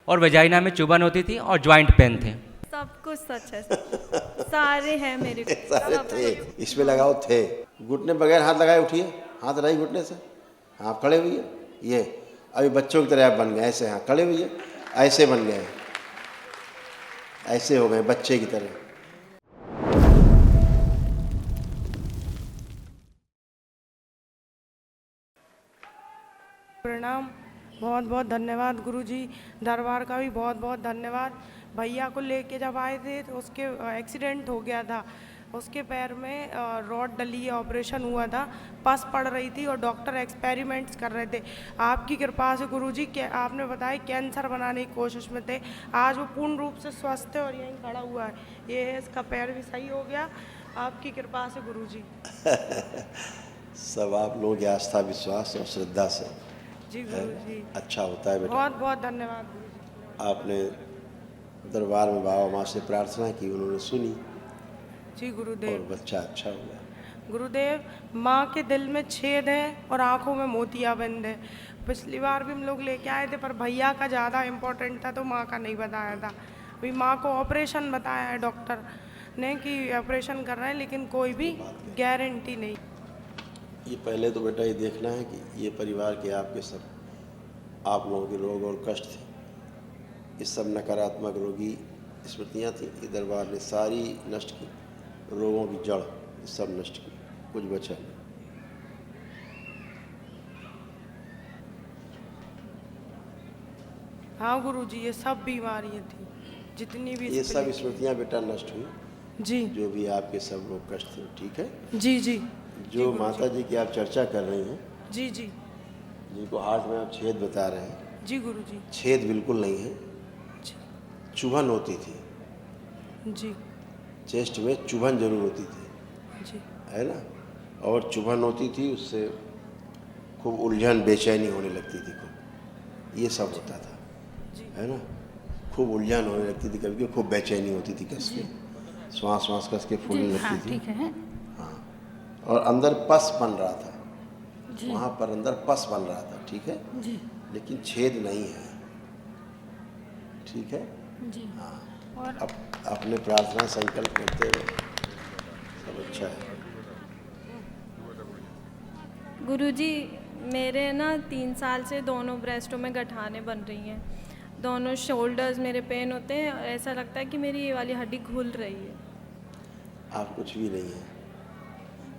और वेजाइना में चुभन होती थी और ज्वाइंट पेन थे। सब कुछ सच है, सारे हैं मेरे को। सारे थे, इसमें लगाओ थे। घुटने बगैर हाथ लगाए उठिए, हाथ रही घुटने से, आप खड़े हुए। ये अभी बच्चों की तरह आप बन गए, ऐसे हाँ खड़े हुए, ऐसे बन गए, ऐसे हो गए बच्चे की तरह। प्रणाम, बहुत बहुत धन्यवाद गुरुजी। दरबार का भी बहुत बहुत धन्यवाद। भैया को लेके जब आए थे तो उसके एक्सीडेंट हो गया था, उसके पैर में रॉड डली है, ऑपरेशन हुआ था, पस पड़ रही थी और डॉक्टर एक्सपेरिमेंट्स कर रहे थे। आपकी कृपा से गुरुजी, आपने बताया कैंसर बनाने की कोशिश में थे, आज वो पूर्ण रूप से स्वस्थ है और यहीं खड़ा हुआ है। ये इसका पैर भी सही हो गया, आपकी कृपा से गुरुजी। सब आप लोगों की आस्था, विश्वास और श्रद्धा से जी गुरुजी, अच्छा होता है बेटा। बहुत बहुत धन्यवाद गुरुजी। आपने दरबार में बाबा माँ से प्रार्थना की, उन्होंने सुनी जी और गुरुदेव। बच्चा अच्छा हुआ। गुरुदेव, माँ के दिल में छेद है और आंखों में मोतियाबिंद है। पिछली बार भी हम लोग लेके आए थे पर भैया का ज़्यादा इम्पोर्टेंट था तो माँ का नहीं बताया था। अभी माँ को ऑपरेशन बताया है डॉक्टर ने कि ऑपरेशन कर रहे हैं, लेकिन कोई भी गारंटी नहीं। ये पहले तो बेटा ये देखना है कि ये परिवार के आपके सब आप लोगों के रोग और कष्ट थे, ये सब नकारात्मक रोगी स्मृतियाँ थी, ये दरबार ने सारी नष्ट की। रोगों की जड़ सब नष्ट की, कुछ बचा नहीं। हाँ गुरुजी, ये सब बीमारियाँ थी जितनी भी ये सब स्मृतियाँ बेटा नष्ट हुई, जी जो भी आपके सब रोग कष्ट थे। ठीक है, जी जी जो माता जी की आप चर्चा कर रही हैं, जी जी जिनको हार्ट में आप छेद बता रहे हैं, जी गुरुजी। छेद बिल्कुल नहीं है, चुभन होती थी जी चेस्ट में, चुभन जरूर होती थी, जी है ना। और चुभन होती थी, उससे खूब उलझन बेचैनी होने लगती थी, खूब ये सब होता था, है ना। खूब उलझन होने लगती थी, कभी कभी खूब बेचैनी होती थी, कस के श्वास श्वास कस के फूलने लगती थी। ठीक है। हाँ, और अंदर पस बन रहा था, वहाँ पर अंदर पस बन रहा था, ठीक है जी लेकिन छेद नहीं है, ठीक है। जी। हाँ, और अब अपने प्रार्थना संकल्प करते हुए सब अच्छा है। गुरुजी, मेरे ना 3 साल से दोनों ब्रेस्टों में गठाने बन रही हैं, दोनों शोल्डर्स मेरे पेन होते हैं और ऐसा लगता है कि मेरी ये वाली हड्डी घुल रही है। आप कुछ भी नहीं है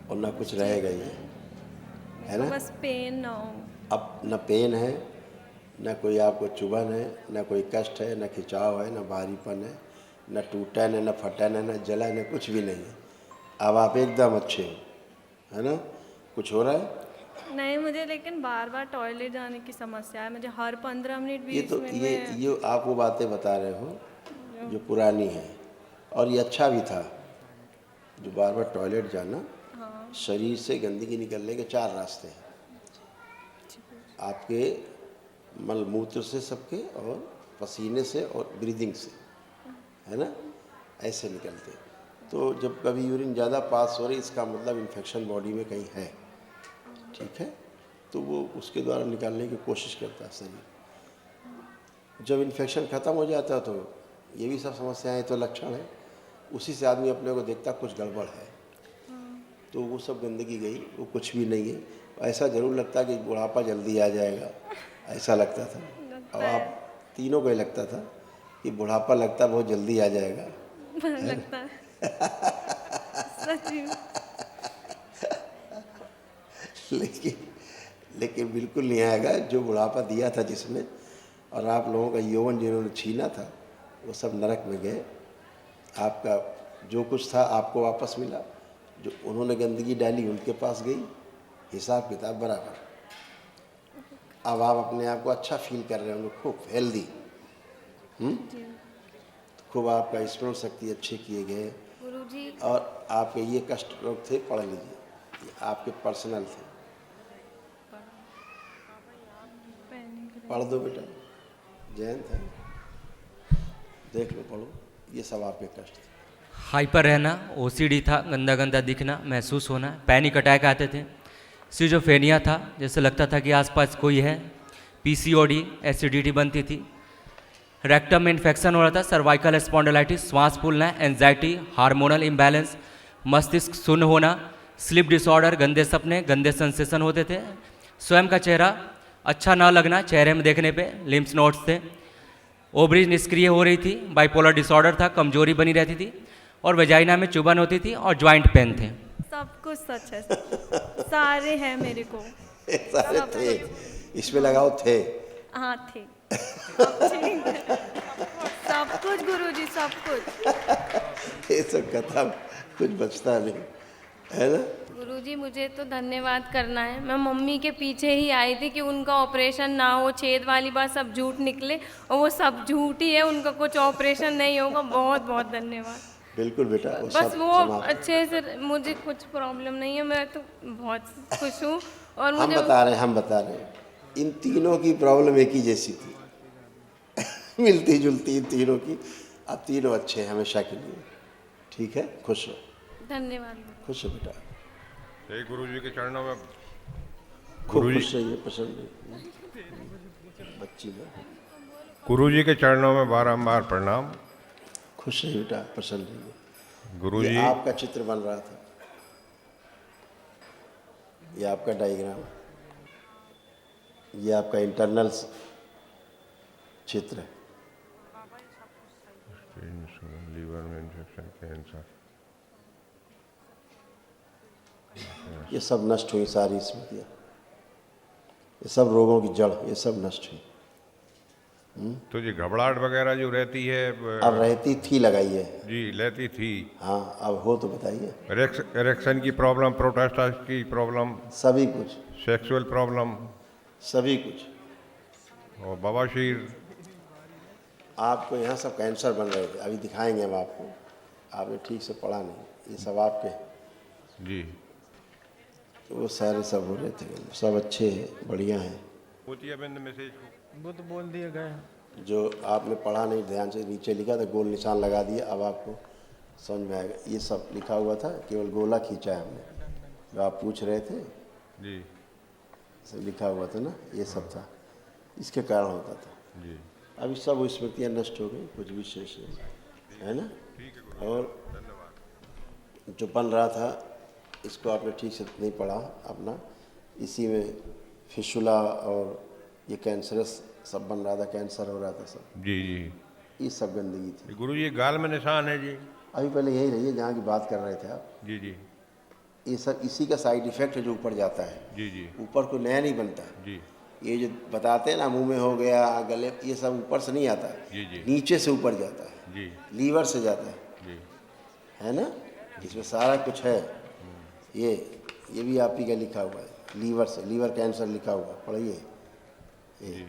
और ना कुछ रहेगा ये, है ना। बस पेन ना हो। अब न पेन है, न कोई आपको चुभन है, न कोई कष्ट है, न खिंचाव है, न भारीपन है, न टूटन है, न फटन है, न जलन है, कुछ भी नहीं है। अब आप एकदम अच्छे हो, है ना। कुछ हो रहा है नहीं मुझे, लेकिन बार बार टॉयलेट जाने की समस्या है, मुझे हर 15 मिनट ये 20 तो मिनट में। ये आप वो बातें बता रहे हो जो पुरानी है, और ये अच्छा भी था जो बार बार टॉयलेट जाना। हाँ शरीर से गंदगी निकलने के 4 रास्ते हैं, आपके मल मूत्र से सबके, और पसीने से, और ब्रीदिंग से, है ना, ऐसे निकलते। तो जब कभी यूरिन ज़्यादा पास हो रही, इसका मतलब इन्फेक्शन बॉडी में कहीं है, ठीक है। तो वो उसके द्वारा निकालने की कोशिश करता है शरीर। जब इन्फेक्शन ख़त्म हो जाता है तो ये भी सब समस्याएं तो लक्षण है, उसी से आदमी अपने को देखता कुछ गड़बड़ है, तो वो सब गंदगी गई, वो कुछ भी नहीं है। ऐसा ज़रूर लगता कि बुढ़ापा जल्दी आ जाएगा, ऐसा लगता था। और आप तीनों को ही लगता था कि बुढ़ापा लगता बहुत जल्दी आ जाएगा, लगता है सच में। लेकिन बिल्कुल नहीं आएगा। जो बुढ़ापा दिया था जिसने, और आप लोगों का यौवन जिन्होंने छीना था, वो सब नरक में गए। आपका जो कुछ था आपको वापस मिला, जो उन्होंने गंदगी डाली उनके पास गई, हिसाब किताब बराबर। अब आप अपने आप को अच्छा फील कर रहे होंगे, खूब हेल्दी, खूब आपका स्मरण शक्ति अच्छे किए गए। गुरुजी, और आपके ये कष्ट रोग थे, पढ़ लीजिए, ये आपके पर्सनल थे, पढ़ दो बेटा, जयंत है, देख लो, पढ़ो, ये सब आपके कष्ट थे। हाइपर रहना, ओसीडी था, गंदा गंदा दिखना, महसूस होना, पैनिक अटैक आते थे, सिजोफ्रेनिया था, जैसे लगता था कि आसपास कोई है, पीसीओडी, एसिडिटी बनती थी, रेक्टम में इन्फेक्शन हो रहा था, सर्वाइकल स्पॉन्डिलाइटिस, श्वास फूलना, एंजाइटी, हार्मोनल इम्बैलेंस, मस्तिष्क शून्य होना, स्लीप डिसऑर्डर, गंदे सपने, गंदे सेंसेशन होते थे, स्वयं का चेहरा अच्छा ना लगना चेहरे में देखने पे, लिम्फ नोड्स थे, ओवरीज निष्क्रिय हो रही थी, बाइपोलर डिसऑर्डर था, कमजोरी बनी रहती थी और वेजाइना में चुभन होती थी और जॉइंट पेन थे। सब कुछ सच है, सारे हैं मेरे को। सारे थे, इसमें लगाओ थे। हाँ थे। ठीक है। सब कुछ गुरुजी, सब कुछ। ये सब खत्म, कुछ बचता नहीं, है ना। गुरुजी मुझे तो धन्यवाद करना है। मैं मम्मी के पीछे ही आई थी कि उनका ऑपरेशन ना हो, छेद वाली बात सब झूठ निकले और वो सब झूठ ही है, उनका कुछ ऑपरेशन नहीं होगा। बहुत बहुत धन्यवाद। बिल्कुल बेटा, बस वो अच्छे से, मुझे कुछ प्रॉब्लम नहीं है, मैं तो बहुत खुश हूँ। और हम मुझे बता रहे हैं इन तीनों की प्रॉब्लम एक ही जैसी थी मिलती जुलती इन तीनों की। अब तीनों अच्छे हैं हमेशा के लिए, ठीक है। खुश हो, धन्यवाद। खुश हो बेटा, यही गुरु जी के चरणों में खूब खुश रहिए, पसंद बच्ची में गुरु जी के चरणों में बारंबार प्रणाम। खुश रहिए बेटा, पसंद रहिए। गुरु ये जी आपका चित्र बन रहा था, ये आपका डायग्राम, ये आपका इंटरनल चित्र है। लीवर में इन्फेक्शन, कैंसर, ये सब नष्ट हुई, सारी स्मृतियाँ, ये सब रोगों की जड़, ये सब नष्ट हुई। तो जी घबराहट वगैरह जो रहती है अब रहती थी, लगाइए। जी लेती थी। हाँ, अब हो तो बताइए। इरेक्शन की प्रॉब्लम, प्रोस्टेट की प्रॉब्लम, सभी कुछ, सेक्सुअल प्रॉब्लम सभी कुछ। और बवासीर। आपको यहाँ सब कैंसर बन रहे थे, अभी दिखाएंगे हम आपको, आपने ठीक से पढ़ा नहीं, ये सब आपके जी तो वो सारे सब हो रहे थे, सब अच्छे हैं, बढ़िया हैं। मोतियाबिंद मैसेज वो तो बोल दिए गए। जो आपने पढ़ा नहीं ध्यान से, नीचे लिखा था, गोल निशान लगा दिया, अब आपको समझ में आएगा। ये सब लिखा हुआ था, केवल गोला खींचा है हमने, जो आप पूछ रहे थे जी सब लिखा हुआ था ना, ये सब था, इसके कारण होता था। जी अभी सब स्मृतियाँ नष्ट हो गई, कुछ भी शेष नहीं, है ना। और जो बन रहा था इसको आपने ठीक से नहीं पढ़ा अपना, इसी में फिशुला और ये कैंसरस सब बन रहा था, कैंसर हो रहा था सब, जी जी ये सब गंदगी थी। गुरु जी गाल में निशान है जी। अभी पहले यही रहिए जहाँ की बात कर रहे थे आप, जी जी ये सब इसी का साइड इफेक्ट है जो ऊपर जाता है। जी जी ऊपर कोई नया नहीं बनता है। जी ये जो बताते हैं ना, मुंह में हो गया, गले, ये सब ऊपर से नहीं आता है, जी जी नीचे से ऊपर जाता है, जी लीवर से जाता है, जी है ना। इसमें सारा कुछ है। ये भी आप ही का लिखा हुआ है, लीवर से, लीवर कैंसर लिखा हुआ, पढ़िए। ये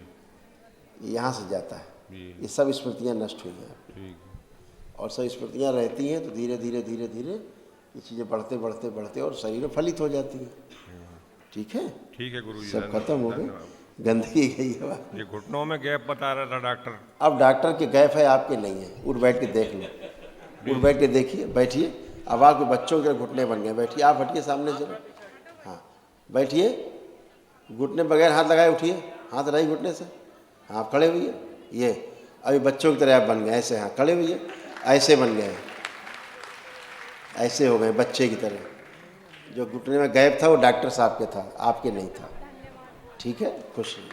यहाँ से जाता है, ये सब स्मृतियाँ नष्ट हुई हैं। ठीक और सब स्मृतियाँ रहती हैं तो धीरे धीरे धीरे धीरे ये चीज़ें बढ़ते बढ़ते बढ़ते और शरीर में फलित हो जाती हैं। ठीक है, ठीक है गुरु जी, सब खत्म हो गए, गंदगी गई है बात। ये घुटनों में गैप बता रहा था डॉक्टर। अब डॉक्टर के गैप है, आपके नहीं है। उठ बैठ के देख लो, उठ बैठ के देखिए, बैठिए। अब आपके बच्चों के घुटने बन गए, बैठिए। आप हटिए सामने से, हाँ बैठिए, घुटने बगैर हाथ लगाए उठिए, हाथ रही घुटने से, हाँ आप खड़े हुइए। ये अभी बच्चों की तरह आप बन गए, ऐसे, हाँ खड़े हुइए, ऐसे बन गए, ऐसे हो गए बच्चे की तरह। जो घुटने में गैप था वो डॉक्टर साहब के था, आपके नहीं था। ठीक है, खुश रहिए।